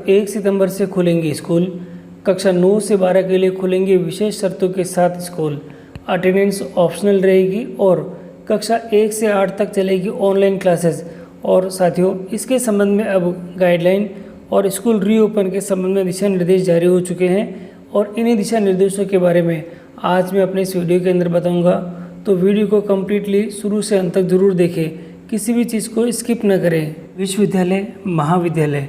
1 सितंबर से खुलेंगे स्कूल। कक्षा 9 से 12 के लिए खुलेंगे विशेष शर्तों के साथ स्कूल। अटेंडेंस ऑप्शनल रहेगी और कक्षा 1 से 8 तक चलेगी ऑनलाइन क्लासेस। और साथियों, इसके संबंध में अब गाइडलाइन और स्कूल रीओपन के संबंध में दिशा निर्देश जारी हो चुके हैं और इन्हीं दिशा निर्देशों के बारे में आज मैं अपने इस वीडियो के अंदर बताऊंगा। तो वीडियो को कम्प्लीटली शुरू से अंत तक जरूर देखें, किसी भी चीज़ को स्किप न करें। विश्वविद्यालय, महाविद्यालय,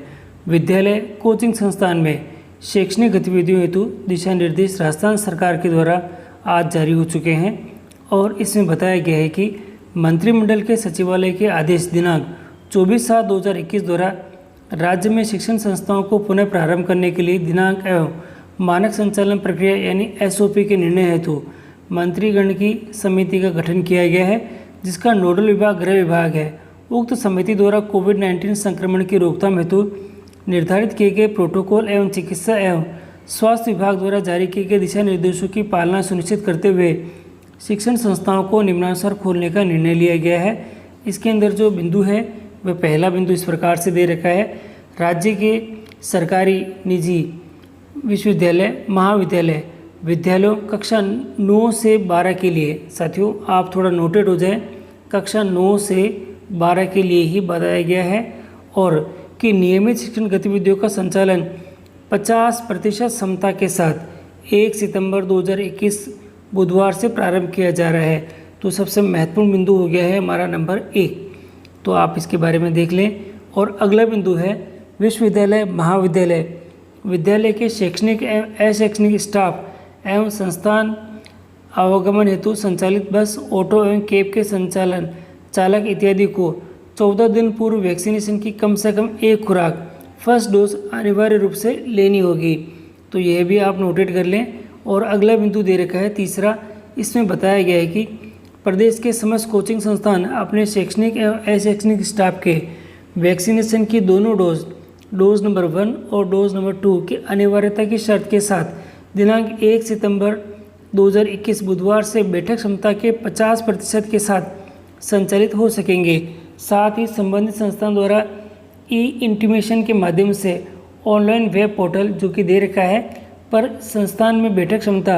विद्यालय, कोचिंग संस्थान में शैक्षणिक गतिविधियों हेतु दिशा निर्देश राजस्थान सरकार के द्वारा आज जारी हो चुके हैं और इसमें बताया गया है कि मंत्रिमंडल के सचिवालय के आदेश दिनांक 24/7/2021 द्वारा राज्य में शिक्षण संस्थाओं को पुनः प्रारंभ करने के लिए दिनांक एवं मानक संचालन प्रक्रिया यानी SOP के निर्णय हेतु मंत्रीगण की समिति का गठन किया गया है, जिसका नोडल विभाग गृह विभाग है। उक्त समिति द्वारा कोविड-19 संक्रमण की रोकथाम हेतु निर्धारित किए गए प्रोटोकॉल एवं चिकित्सा एवं स्वास्थ्य विभाग द्वारा जारी किए गए दिशा निर्देशों की पालना सुनिश्चित करते हुए शिक्षण संस्थाओं को निम्नानुसार खोलने का निर्णय लिया गया है। इसके अंदर जो बिंदु है वह पहला बिंदु इस प्रकार से दे रखा है। राज्य के सरकारी, निजी विश्वविद्यालय, महाविद्यालय, विद्यालयों कक्षा 9 से 12 के लिए, साथियों आप थोड़ा नोटेड हो जाए, कक्षा 9 से 12 के लिए ही बताया गया है और कि नियमित शिक्षण गतिविधियों का संचालन 50% क्षमता के साथ 1 सितंबर 2021 बुधवार से प्रारंभ किया जा रहा है। तो सबसे महत्वपूर्ण बिंदु हो गया है हमारा नंबर 1, तो आप इसके बारे में देख लें। और अगला बिंदु है विश्वविद्यालय, महाविद्यालय, विद्यालय के शैक्षणिक एवं अशैक्षणिक स्टाफ एवं संस्थान आवागमन हेतु संचालित बस, ऑटो एवं कैब के संचालन चालक इत्यादि को 14 दिन पूर्व वैक्सीनेशन की कम से कम 1 खुराक फर्स्ट डोज अनिवार्य रूप से लेनी होगी। तो यह भी आप नोटेड कर लें। और अगला बिंदु दे रखा है तीसरा, इसमें बताया गया है कि प्रदेश के समस्त कोचिंग संस्थान अपने शैक्षणिक एवं अशैक्षणिक स्टाफ के वैक्सीनेशन की दोनों डोज नंबर 1 और डोज नंबर 2 की अनिवार्यता की शर्त के साथ दिनांक 1 सितंबर 2021 बुधवार से बैठक क्षमता के 50% के साथ संचालित हो सकेंगे। साथ ही संबंधित संस्थान द्वारा इंटीमेशन के माध्यम से ऑनलाइन वेब पोर्टल जो कि दे रखा है पर संस्थान में बैठक क्षमता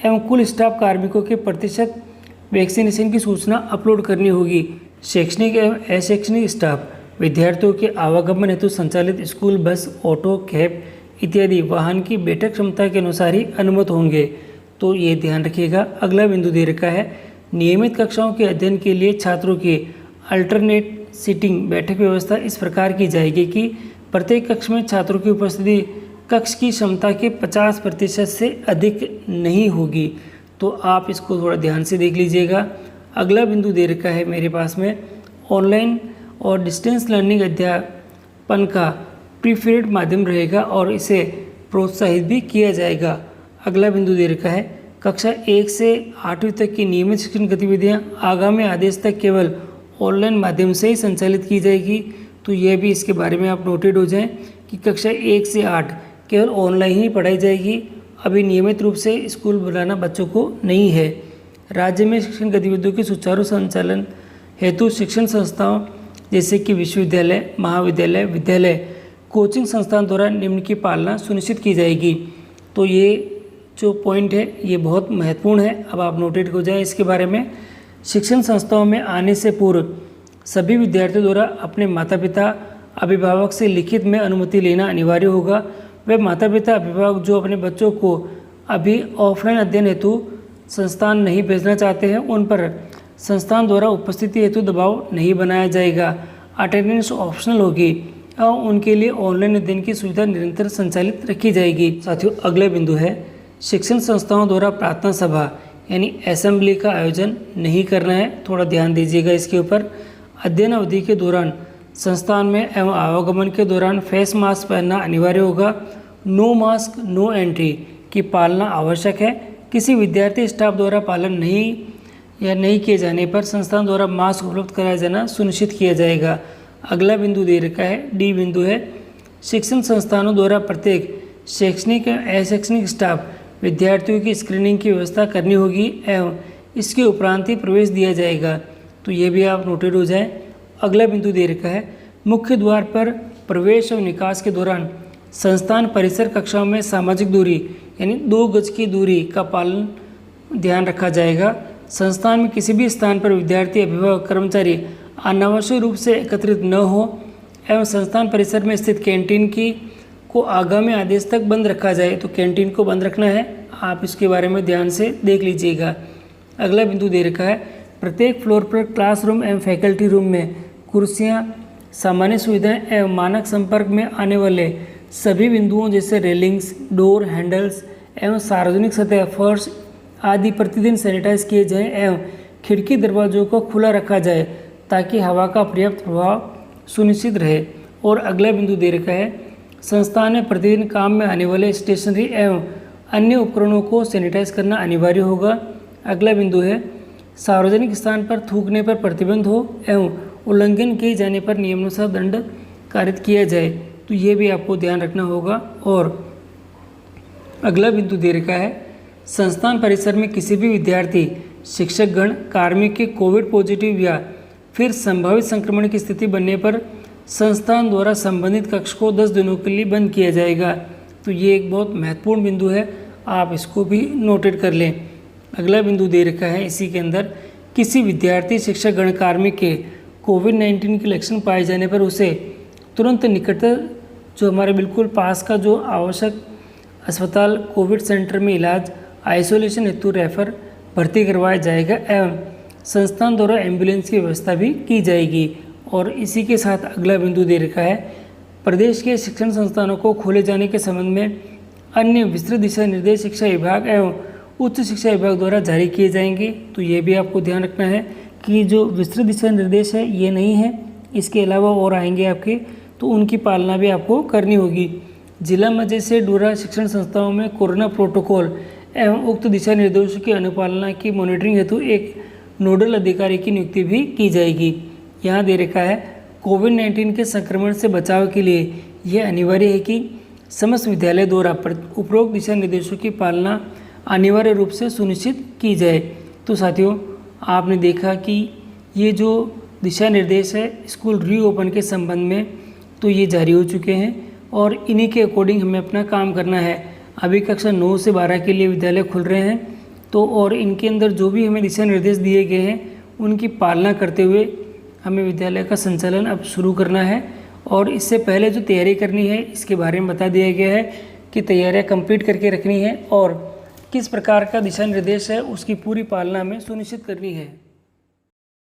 एवं कुल स्टाफ कार्मिकों के प्रतिशत वैक्सीनेशन की सूचना अपलोड करनी होगी। शैक्षणिक एवं अशैक्षणिक स्टाफ विद्यार्थियों के आवागमन हेतु संचालित स्कूल बस, ऑटो, कैब इत्यादि वाहन की बैठक क्षमता के अनुसार ही अनुमत होंगे। तो ये ध्यान रखिएगा। अगला बिंदु दे रखा है नियमित कक्षाओं के अध्ययन के लिए छात्रों की अल्टरनेट सीटिंग बैठक व्यवस्था इस प्रकार की जाएगी कि प्रत्येक कक्ष में छात्रों की उपस्थिति कक्ष की क्षमता के 50% से अधिक नहीं होगी। तो आप इसको थोड़ा ध्यान से देख लीजिएगा। अगला बिंदु दे रखा है मेरे पास में ऑनलाइन और डिस्टेंस लर्निंग अध्यापन का प्रीफर्ड माध्यम रहेगा और इसे प्रोत्साहित भी किया जाएगा। अगला बिंदु दे रखा है कक्षा 1 से 8वीं तक की नियमित शिक्षण गतिविधियां आगामी आदेश तक केवल ऑनलाइन माध्यम से ही संचालित की जाएगी। तो यह भी इसके बारे में आप नोटेड हो जाएं कि कक्षा 1 से 8 केवल ऑनलाइन ही पढ़ाई जाएगी। अभी नियमित रूप से स्कूल बुलाना बच्चों को नहीं है। राज्य में शिक्षण गतिविधियों के सुचारू संचालन हेतु शिक्षण संस्थाओं जैसे कि विश्वविद्यालय, महाविद्यालय, विद्यालय, कोचिंग संस्थान द्वारा निम्न की पालना सुनिश्चित की जाएगी। तो ये जो पॉइंट है ये बहुत महत्वपूर्ण है, अब आप नोटेड हो जाए इसके बारे में। शिक्षण संस्थाओं में आने से पूर्व सभी विद्यार्थियों द्वारा अपने माता पिता, अभिभावक से लिखित में अनुमति लेना अनिवार्य होगा। वे माता पिता, अभिभावक जो अपने बच्चों को अभी ऑफलाइन अध्ययन हेतु संस्थान नहीं भेजना चाहते हैं उन पर संस्थान द्वारा उपस्थिति हेतु दबाव नहीं बनाया जाएगा। अटेंडेंस ऑप्शनल होगी और उनके लिए ऑनलाइन अध्ययन की सुविधा निरंतर संचालित रखी जाएगी। साथियों, अगला बिंदु है शिक्षण संस्थाओं द्वारा प्रार्थना सभा यानी असेंबली का आयोजन नहीं करना है। थोड़ा ध्यान दीजिएगा इसके ऊपर। अध्ययन अवधि के दौरान संस्थान में एवं आवागमन के दौरान फेस मास्क पहनना अनिवार्य होगा। नो मास्क नो एंट्री की पालना आवश्यक है। किसी विद्यार्थी स्टाफ द्वारा पालन नहीं किए जाने पर संस्थान द्वारा मास्क उपलब्ध कराया जाना सुनिश्चित किया जाएगा। अगला बिंदु दे रखा है डी बिंदु है शिक्षण संस्थानों द्वारा प्रत्येक शैक्षणिक एवं अशैक्षणिक स्टाफ विद्यार्थियों की स्क्रीनिंग की व्यवस्था करनी होगी एवं इसके उपरांत ही प्रवेश दिया जाएगा। तो ये भी आप नोटेड हो जाएं। अगला बिंदु दे रखा है मुख्य द्वार पर प्रवेश और निकास के दौरान संस्थान परिसर कक्षाओं में सामाजिक दूरी यानी 2 गज की दूरी का पालन ध्यान रखा जाएगा। संस्थान में किसी भी स्थान पर विद्यार्थी, अभिभावक, कर्मचारी अनावश्यक रूप से एकत्रित न हो एवं संस्थान परिसर में स्थित कैंटीन को आगामी आदेश तक बंद रखा जाए। तो कैंटीन को बंद रखना है, आप इसके बारे में ध्यान से देख लीजिएगा। अगला बिंदु दे रखा है, प्रत्येक फ्लोर पर क्लासरूम एवं फैकल्टी रूम में कुर्सियां, सामान्य सुविधाएं एवं मानक संपर्क में आने वाले सभी बिंदुओं जैसे रेलिंग्स, डोर हैंडल्स एवं सार्वजनिक सतह, फर्श आदि प्रतिदिन सैनिटाइज किए जाएं एवं खिड़की दरवाजों को खुला रखा जाए ताकि हवा का पर्याप्त प्रभाव सुनिश्चित रहे। और अगला बिंदु दे रखा है, संस्थान में प्रतिदिन काम में आने वाले स्टेशनरी एवं अन्य उपकरणों को सैनिटाइज करना अनिवार्य होगा। अगला बिंदु है, सार्वजनिक स्थान पर थूकने पर प्रतिबंध हो एवं उल्लंघन किए जाने पर नियमानुसार दंड कारित किया जाए। तो ये भी आपको ध्यान रखना होगा। और अगला बिंदु दे रखा है, संस्थान परिसर में किसी भी विद्यार्थी, शिक्षकगण, कार्मिक के कोविड पॉजिटिव या फिर संभावित संक्रमण की स्थिति बनने पर संस्थान द्वारा संबंधित कक्ष को 10 दिनों के लिए बंद किया जाएगा। तो ये एक बहुत महत्वपूर्ण बिंदु है, आप इसको भी नोटेड कर लें। अगला बिंदु दे रखा है इसी के अंदर, किसी विद्यार्थी, शिक्षक गण, कार्मिक के कोविड-19 के लक्षण पाए जाने पर उसे तुरंत निकटतर जो हमारे बिल्कुल पास का जो आवश्यक अस्पताल, कोविड सेंटर में इलाज, आइसोलेशन हेतु रेफर भर्ती करवाया जाएगा एवं संस्थान द्वारा एम्बुलेंस की व्यवस्था भी की जाएगी। और इसी के साथ अगला बिंदु दे रखा है, प्रदेश के शिक्षण संस्थानों को खोले जाने के संबंध में अन्य विस्तृत दिशा निर्देश शिक्षा विभाग एवं उच्च शिक्षा विभाग द्वारा जारी किए जाएंगे। तो ये भी आपको ध्यान रखना है कि जो विस्तृत दिशा निर्देश है ये नहीं है, इसके अलावा और आएंगे आपके, तो उनकी पालना भी आपको करनी होगी। जिला मजिस्ट्रेट द्वारा शिक्षण संस्थाओं में कोरोना प्रोटोकॉल एवं उक्त दिशा निर्देशों की अनुपालना की मॉनिटरिंग हेतु एक नोडल अधिकारी की नियुक्ति भी की जाएगी। यहाँ दे रखा है, कोविड-19 के संक्रमण से बचाव के लिए यह अनिवार्य है कि समस्त विद्यालय द्वारा उपरोक्त दिशा निर्देशों की पालना अनिवार्य रूप से सुनिश्चित की जाए। तो साथियों, आपने देखा कि ये जो दिशा निर्देश है स्कूल रीओपन के संबंध में, तो ये जारी हो चुके हैं और इन्हीं के अकॉर्डिंग हमें अपना काम करना है। अभी कक्षा 9 से 12 के लिए विद्यालय खुल रहे हैं, तो और इनके अंदर जो भी हमें दिशा निर्देश दिए गए हैं उनकी पालना करते हुए हमें विद्यालय का संचालन अब शुरू करना है। और इससे पहले जो तैयारी करनी है इसके बारे में बता दिया गया है कि तैयारियां कंप्लीट करके रखनी है और किस प्रकार का दिशा निर्देश है उसकी पूरी पालना हमें सुनिश्चित करनी है।